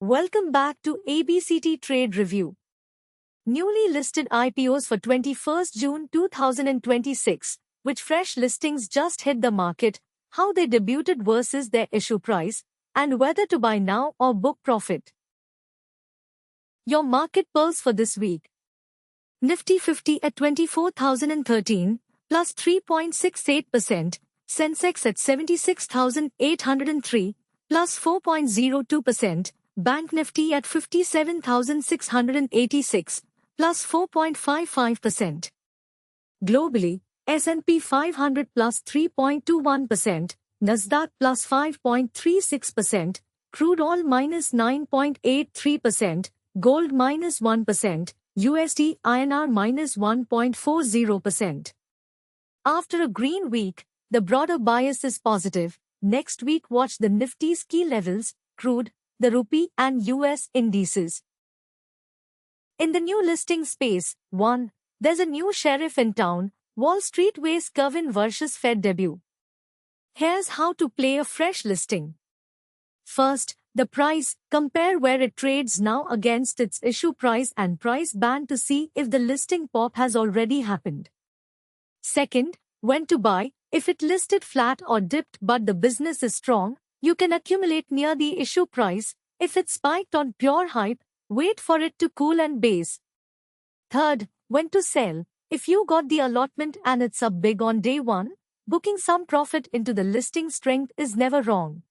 Welcome back to ABCT Trade Review. Newly listed IPOs for 21st June 2026, which fresh listings just hit the market, how they debuted versus their issue price, and whether to buy now or book profit. Your market pearls for this week. Nifty 50 at 24,013, plus 3.68%, Sensex at 76,803, plus 4.02%, Bank Nifty at 57,686, plus 4.55%. Globally, S&P 500 plus 3.21%, Nasdaq plus 5.36%, crude oil minus 9.83%, gold minus 1%, USD INR minus 1.40%. After a green week, the broader bias is positive. Next week, watch the Nifty's key levels, crude, the rupee and US indices. In the new listing space, 1. There's a new sheriff in town, Wall Street weighs Kevin versus Fed debut. Here's how to play a fresh listing. First, the price. Compare where it trades now against its issue price and price band to see if the listing pop has already happened. Second, when to buy. If it listed flat or dipped but the business is strong, you can accumulate near the issue price. If it spiked on pure hype, wait for it to cool and base. Third, when to sell. If you got the allotment and it's up big on day one, booking some profit into the listing strength is never wrong.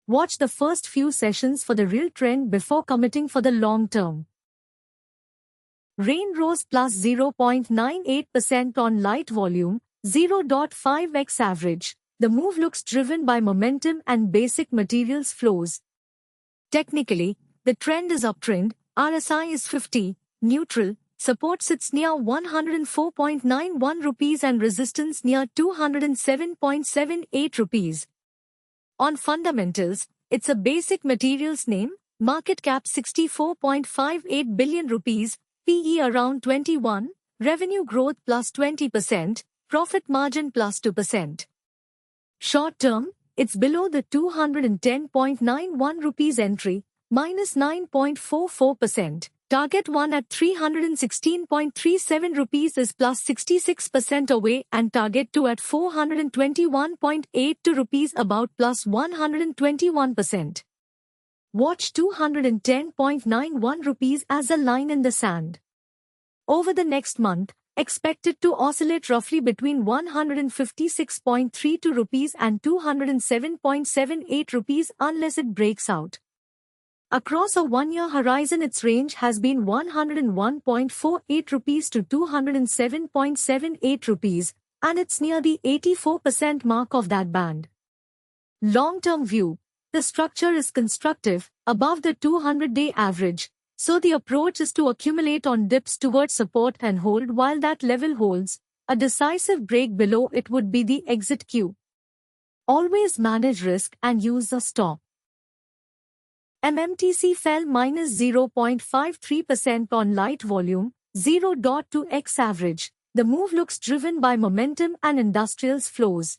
Watch the first few sessions for the real trend before committing for the long term. Rain rose plus 0.98% on light volume, 0.5x average. The move looks driven by momentum and basic materials flows. Technically, the trend is uptrend. RSI is 50, neutral, support sits near 104.91 rupees and resistance near 207.78 rupees. On fundamentals, it's a basic materials name, market cap 64.58 billion rupees, PE around 21, revenue growth plus 20%, profit margin plus 2%. Short term, it's below the 210.91 rupees entry, minus 9.44%. Target 1 at 316.37 rupees is plus 66% away and target 2 at 421.82 rupees about plus 121%. Watch 210.91 rupees as a line in the sand. Over the next month, expect it to oscillate roughly between 156.32 rupees and 207.78 rupees unless it breaks out. Across a one-year horizon, its range has been 101.48 rupees to 207.78 rupees, and it's near the 84% mark of that band. Long-term view. The structure is constructive, above the 200-day average, so the approach is to accumulate on dips towards support and hold while that level holds. A decisive break below it would be the exit cue. Always manage risk and use a stop. MMTC fell minus 0.53% on light volume, 0.2x average. The move looks driven by momentum and industrials flows.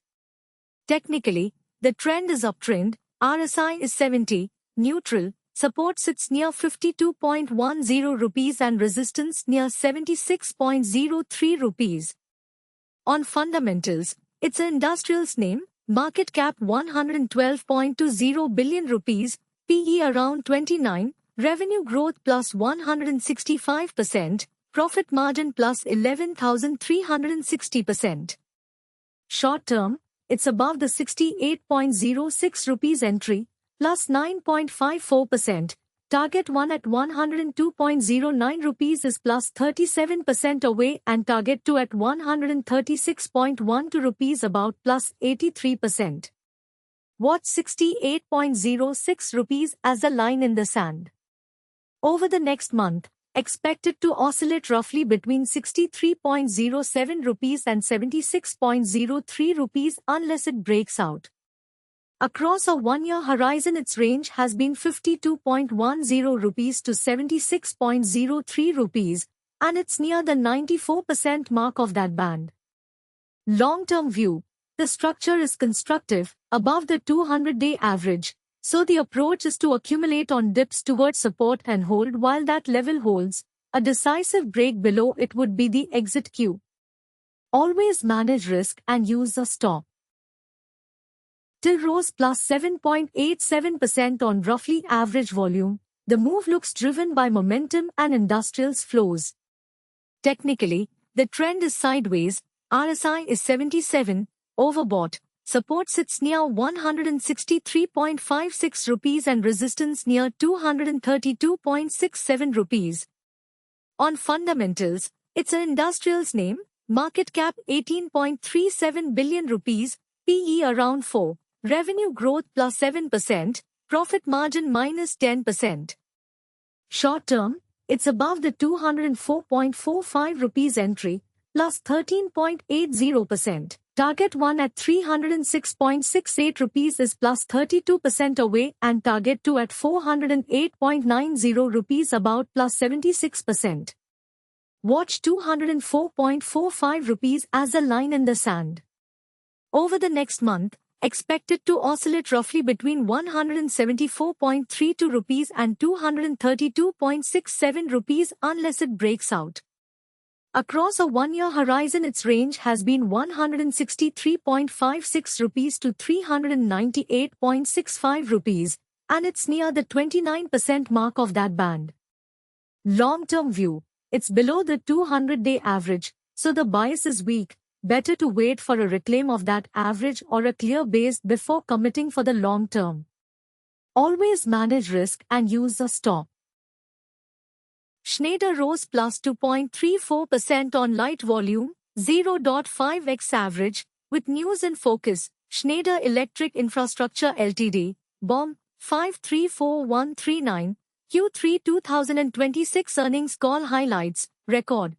Technically, the trend is uptrend. RSI is 70, neutral, support sits near 52.10 rupees and resistance near 76.03 rupees. On fundamentals, it's an industrials name, market cap 112.20 billion rupees, PE around 29, revenue growth plus 165%, profit margin plus 11,360%. Short term, it's above the 68.06 rupees entry, plus 9.54%. Target 1 at 102.09 rupees is plus 37% away and target 2 at 136.12 rupees about plus 83%. Watch 68.06 rupees as a line in the sand. Over the next month, expect it to oscillate roughly between 63.07 rupees and 76.03 rupees unless it breaks out. Across a one-year horizon, its range has been 52.10 rupees to 76.03 rupees, and it's near the 94% mark of that band. Long-term view. The structure is constructive, above the 200-day average, So the approach is to accumulate on dips towards support and hold while that level holds. A decisive break below it would be the exit cue. Always manage risk and use a stop. Till rose plus 7.87% on roughly average volume. The move looks driven by momentum and industrials flows. Technically, the trend is sideways. RSI is 77, overbought. Support sits near 163.56 rupees and resistance near 232.67 rupees. On fundamentals, it's an industrials name, market cap 18.37 billion rupees, PE around 4, revenue growth plus 7%, profit margin minus 10%. Short term, it's above the 204.45 rupees entry, plus 13.80%. Target 1 at 306.68 rupees is plus 32% away and target 2 at 408.90 rupees about plus 76%. Watch 204.45 rupees as a line in the sand. Over the next month, expected to oscillate roughly between 174.32 rupees and 232.67 rupees unless it breaks out. Across a one-year horizon, its range has been 163.56 rupees to 398.65 rupees, and it's near the 29% mark of that band. Long-term view, it's below the 200-day average, so the bias is weak. Better to wait for a reclaim of that average or a clear base before committing for the long term. Always manage risk and use a stop. Schneider rose plus 2.34% on light volume, 0.5x average, with news in focus. Schneider Electric Infrastructure Ltd, BOM, 534139, Q3 2026 earnings call highlights, record.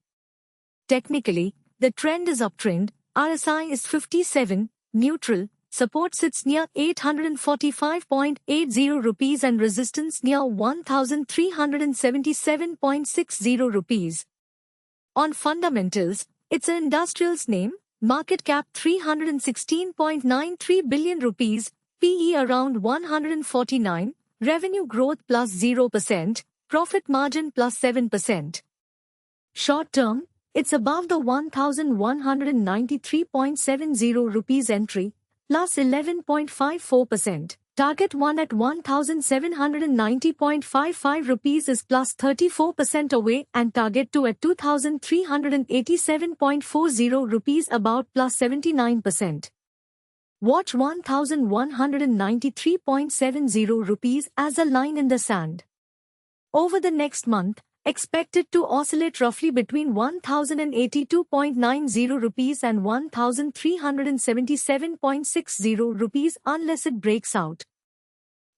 Technically, the trend is uptrend, RSI is 57, neutral, support sits near 845.80 rupees and resistance near 1377.60 rupees. On fundamentals, it's an industrials name, market cap 316.93 billion rupees, PE around 149, revenue growth plus 0%, profit margin plus 7%. Short term, it's above the 1193.70 rupees entry, plus 11.54%. Target 1 at 1790.55 rupees is plus 34% away and target 2 at 2387.40 rupees about plus 79%. Watch 1193.70 rupees as a line in the sand. Over the next month, expected to oscillate roughly between 1082.90 rupees and 1377.60 rupees unless it breaks out.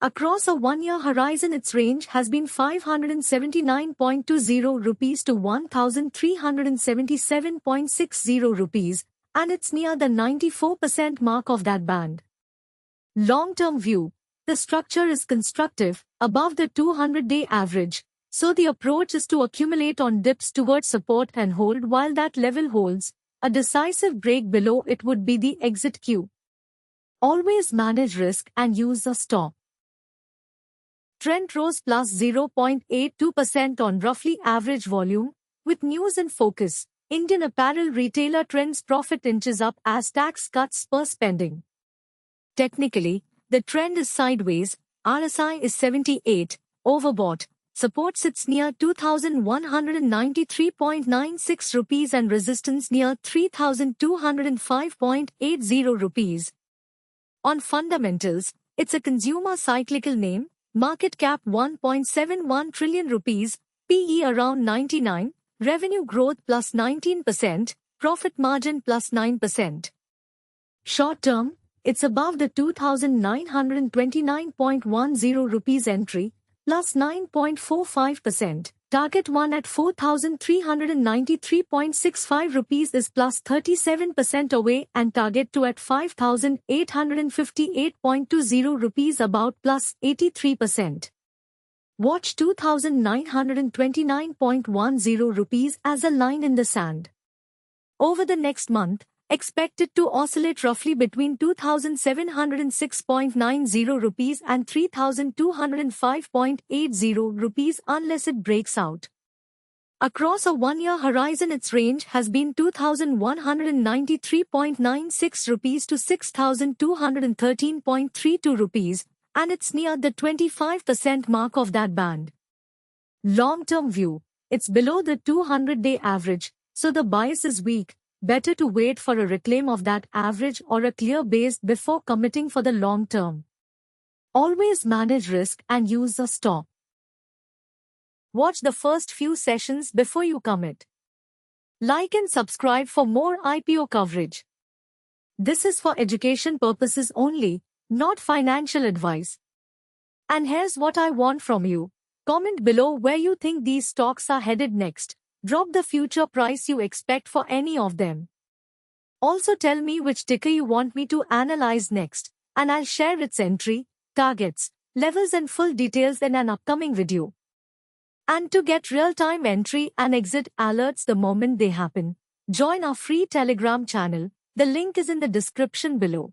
Across a one-year horizon, its range has been 579.20 rupees to 1377.60 rupees, and it's near the 94% mark of that band. Long-term view, the structure is constructive, above the 200-day average. So the approach is to accumulate on dips towards support and hold while that level holds. A decisive break below it would be the exit cue. Always manage risk and use a stop. Trent rose plus 0.82% on roughly average volume, with news in focus. Indian apparel retailer Trent's profit inches up as tax cuts spur spending. Technically, the trend is sideways, RSI is 78, overbought. Support sits near 2193.96 rupees and resistance near 3205.80 rupees. On fundamentals, it's a consumer cyclical name, market cap 1.71 trillion rupees, PE around 99, revenue growth plus 19%, profit margin plus 9%. Short term, it's above the 2929.10 rupees entry, plus 9.45%. Target 1 at 4393.65 rupees is plus 37% away and target 2 at 5858.20 rupees about plus 83%. Watch 2929.10 rupees as a line in the sand. Over the next month, expected to oscillate roughly between 2,706.90 rupees and 3,205.80 rupees unless it breaks out. Across a one-year horizon, its range has been 2,193.96 rupees to 6,213.32 rupees, and it's near the 25% mark of that band. Long-term view, it's below the 200-day average, so the bias is weak. Better to wait for a reclaim of that average or a clear base before committing for the long term. Always manage risk and use a stop. Watch the first few sessions before you commit. Like and subscribe for more IPO coverage. This is for education purposes only, not financial advice. And here's what I want from you. Comment below where you think these stocks are headed next. Drop the future price you expect for any of them. Also tell me which ticker you want me to analyze next, and I'll share its entry, targets, levels and full details in an upcoming video. And to get real-time entry and exit alerts the moment they happen, join our free Telegram channel. The link is in the description below.